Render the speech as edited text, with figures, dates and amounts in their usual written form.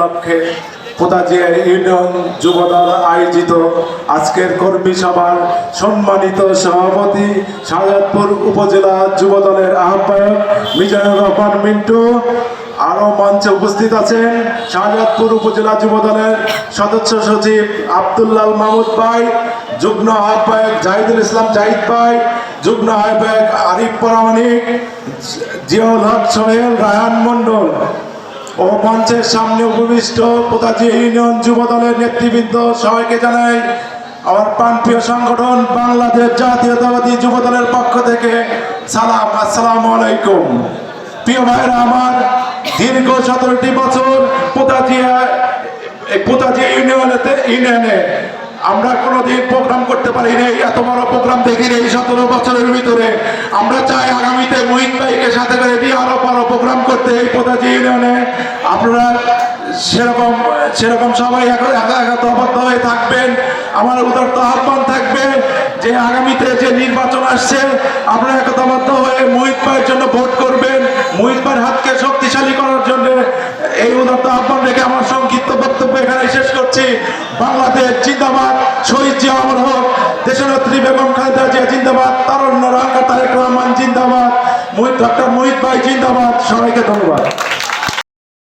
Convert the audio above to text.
লক্ষ্যে পোতাজিয়া ইউনিয়ন যুবদল আয়োজিত আজকের কর্মী সভার সম্মানিত সভাপতি শাহজাদপুর উপজেলা যুবদলের আহ্বায়ক মিজানুর রহমান মিন্টু, আরও মঞ্চে উপস্থিত আছেন শাহজাদপুর উপজেলা যুবদলের সদস্য সচিব আব্দুল্লাহ মাহমুদ ভাই, যুগ্ম আহ্বায়ক জাহিদুল ইসলাম জাহিদ ভাই, যুগ্ম আহ্বায়ক আরিফ প্রামাণিক, জিয়াউল হক সোহেল, রায়হান মণ্ডল ও মঞ্চের সামনে উপবিষ্ট পোতাজিয়া ইউনিয়ন যুবদলের নেতৃবৃন্দ সবাইকে জানাই আমার প্রাণপ্রিয় সংগঠন বাংলাদেশ জাতীয়তাবাদী যুবদলের পক্ষ থেকে সালাম, আসসালামু আলাইকুম। প্রিয় ভাইরা আমার, দীর্ঘ 17টি বছর পোতাজিয়া ইউনিয়নে আমরা কোনোদিন প্রোগ্রাম করতে পারিনি, এত বড় প্রোগ্রাম দেখিনি এই 17 বছরের ভিতরে। আমরা চাই আগামীতে মহিত ভাইকে সাথে করে দিয়ে আরো বড় প্রোগ্রাম করতে এই পোতাজিয়া ইউনিয়নে। আপনারা সেরকম সবাই একতাবদ্ধ হয়ে থাকবেন। আমার উদারত আহ্বান থাকবে যে আগামীতে যে নির্বাচন আসছে আপনারা একতাবদ্ধ হয়ে মহিত ভাইয়ের জন্য ভোট করবেন, মহিত ভাইয়ের হাতকে শক্তিশালী করার জন্য এই উদারত আহ্বান রেখে আমার সংক্ষিপ্ত বক্তব্য এখানে শেষ করছি। বাংলাদেশ জিন্দাবাদ, শহীদ জিয়া অমর হোক, দেশনেত্রী বেগম খালেদা জিয়া জিন্দাবাদ, তারুণ্য রাঙ্গা তারেক রহমান জিন্দাবাদ, ডক্টর মহিত ভাই জিন্দাবাদ। সবাইকে ধন্যবাদ।